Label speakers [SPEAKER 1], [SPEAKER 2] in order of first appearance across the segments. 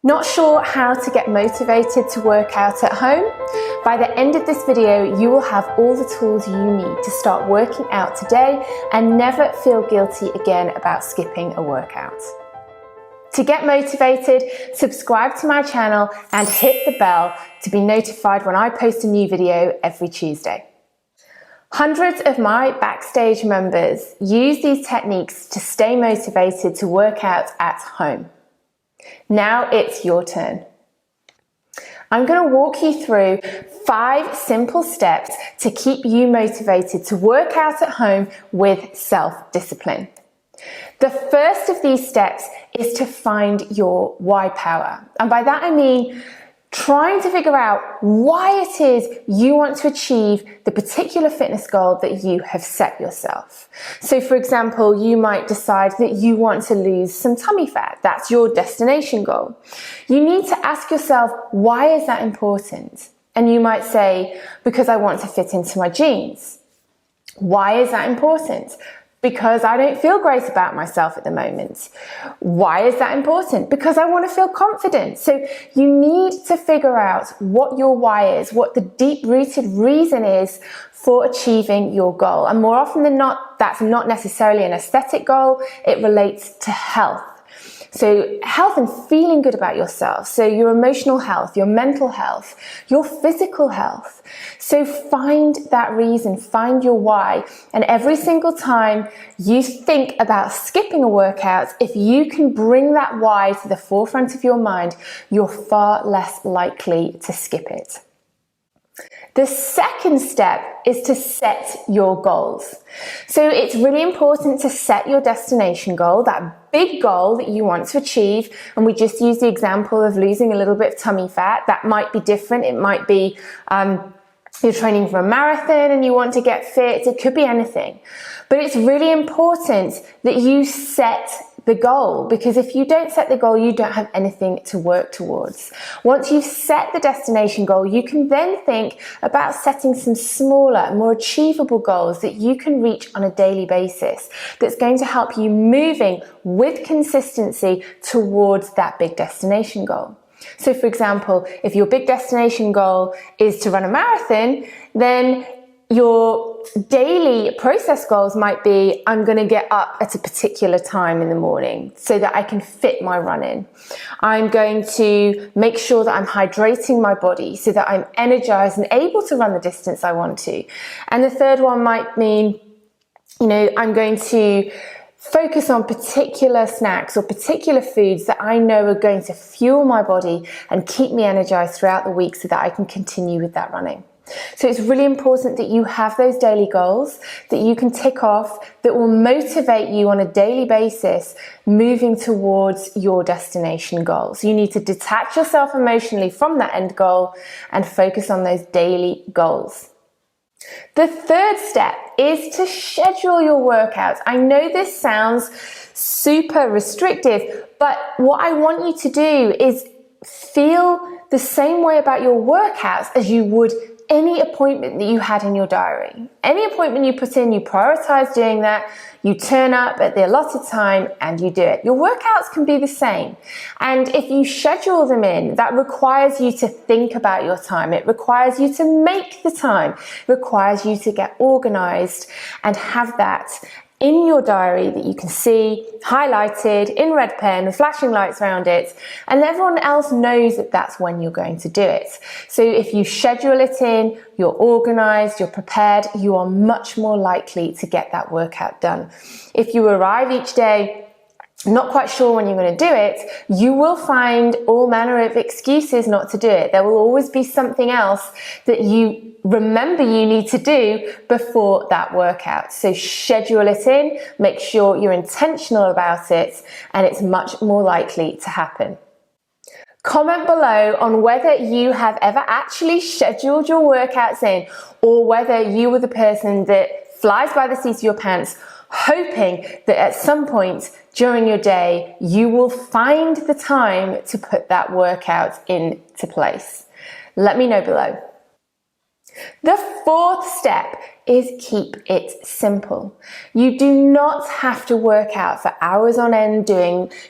[SPEAKER 1] Not sure how to get motivated to work out at home? By the end of this video, you will have all the tools you need to start working out today and never feel guilty again about skipping a workout. To get motivated, subscribe to my channel and hit the bell to be notified when I post a new video every Tuesday. Hundreds of my backstage members use these techniques to stay motivated to work out at home. Now it's your turn. I'm going to walk you through 5 simple steps to keep you motivated to work out at home with self-discipline. The first of these steps is to find your why power. And by that I mean trying to figure out why it is you want to achieve the particular fitness goal that you have set yourself. So for example, you might decide that you want to lose some tummy fat. That's your destination goal. You need to ask yourself, why is that important? And you might say, because I want to fit into my jeans. Why is that important? Because I don't feel great about myself at the moment. Why is that important? Because I want to feel confident. So you need to figure out what your why is, what the deep-rooted reason is for achieving your goal. And more often than not, that's not necessarily an aesthetic goal. It relates to health. So health and feeling good about yourself. So your emotional health, your mental health, your physical health. So find that reason, find your why. And every single time you think about skipping a workout, if you can bring that why to the forefront of your mind, you're far less likely to skip it. The second step is to set your goals. So it's really important to set your destination goal, that big goal that you want to achieve. And we just used the example of losing a little bit of tummy fat. That might be different. It might be you're training for a marathon and you want to get fit. It could be anything. But it's really important that you set the goal, because if you don't set the goal, you don't have anything to work towards. Once you've set the destination goal, you can then think about setting some smaller, more achievable goals that you can reach on a daily basis, that's going to help you moving with consistency towards that big destination goal. So for example, if your big destination goal is to run a marathon, then your daily process goals might be, I'm going to get up at a particular time in the morning so that I can fit my run in. I'm going to make sure that I'm hydrating my body so that I'm energized and able to run the distance I want to. And the third one might mean, I'm going to focus on particular snacks or particular foods that I know are going to fuel my body and keep me energized throughout the week so that I can continue with that running. So it's really important that you have those daily goals that you can tick off that will motivate you on a daily basis moving towards your destination goals. You need to detach yourself emotionally from that end goal and focus on those daily goals. The third step is to schedule your workouts. I know this sounds super restrictive, but what I want you to do is feel the same way about your workouts as you would any appointment that you had in your diary. Any appointment you put in, you prioritize doing that, you turn up at the allotted time and you do it. Your workouts can be the same. And if you schedule them in, that requires you to think about your time. It requires you to make the time. It requires you to get organized and have that in your diary that you can see highlighted in red pen with flashing lights around it, and everyone else knows that that's when you're going to do it. So if you schedule it in, you're organized, you're prepared, you are much more likely to get that workout done. If you arrive each day not quite sure when you're going to do it, you will find all manner of excuses not to do it. There will always be something else that you remember you need to do before that workout. So schedule it in, make sure you're intentional about it, and it's much more likely to happen. Comment below on whether you have ever actually scheduled your workouts in, or whether you were the person that flies by the seat of your pants, hoping that at some point during your day, you will find the time to put that workout into place. Let me know below. The fourth step is keep it simple. You do not have to work out for hours on end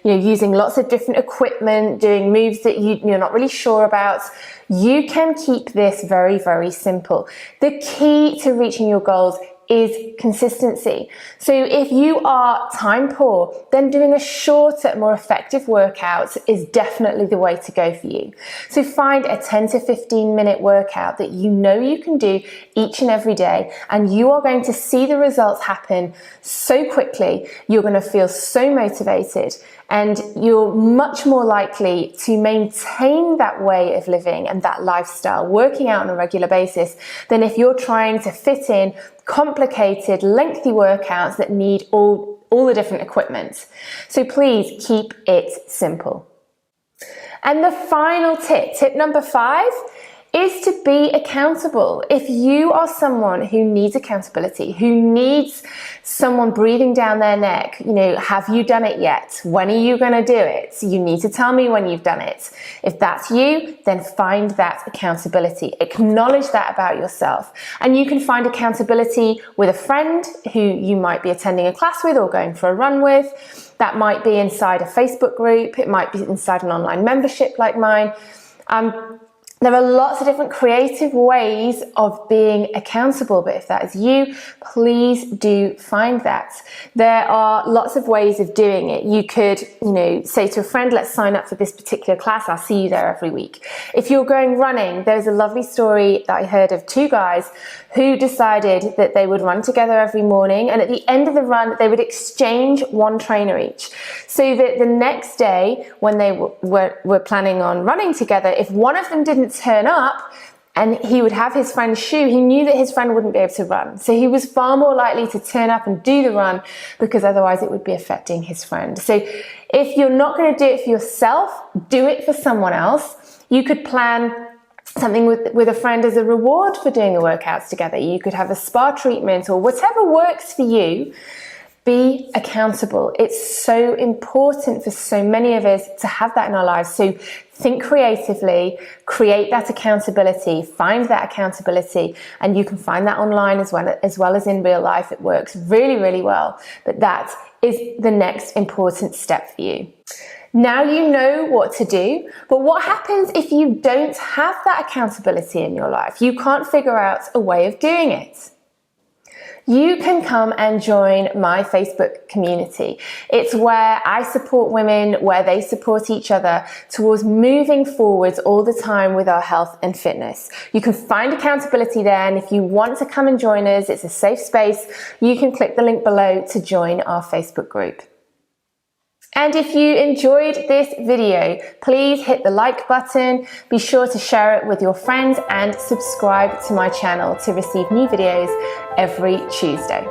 [SPEAKER 1] using lots of different equipment, doing moves that you're not really sure about. You can keep this very, very simple. The key to reaching your goals is consistency. So if you are time poor, then doing a shorter, more effective workout is definitely the way to go for you. So find a 10 to 15 minute workout that you know you can do each and every day, and you are going to see the results happen so quickly. You're going to feel so motivated, and you're much more likely to maintain that way of living and that lifestyle, working out on a regular basis, than if you're trying to fit in complicated, lengthy workouts that need all the different equipment. So please keep it simple. And the final tip number 5, is to be accountable. If you are someone who needs accountability, who needs someone breathing down their neck, have you done it yet? When are you going to do it? You need to tell me when you've done it. If that's you, then find that accountability. Acknowledge that about yourself. And you can find accountability with a friend who you might be attending a class with or going for a run with. That might be inside a Facebook group. It might be inside an online membership like mine. There are lots of different creative ways of being accountable, but if that is you, please do find that. There are lots of ways of doing it. You could, say to a friend, let's sign up for this particular class. I'll see you there every week. If you're going running, there's a lovely story that I heard of 2 guys who decided that they would run together every morning, and at the end of the run, they would exchange 1 trainer each. So that the next day, when they were planning on running together, if one of them didn't turn up and he would have his friend's shoe, he knew that his friend wouldn't be able to run. So he was far more likely to turn up and do the run, because otherwise it would be affecting his friend. So if you're not going to do it for yourself, do it for someone else. You could plan something with a friend as a reward for doing the workouts together. You could have a spa treatment or whatever works for you. Be accountable. It's so important for so many of us to have that in our lives. So think creatively, create that accountability, find that accountability, and you can find that online as well as in real life. It works really, really well. But that is the next important step for you. Now you know what to do, but what happens if you don't have that accountability in your life? You can't figure out a way of doing it. You can come and join my Facebook community. It's where I support women, where they support each other towards moving forwards all the time with our health and fitness. You can find accountability there, and if you want to come and join us, it's a safe space. You can click the link below to join our Facebook group. And if you enjoyed this video, please hit the like button, be sure to share it with your friends, and subscribe to my channel to receive new videos every Tuesday.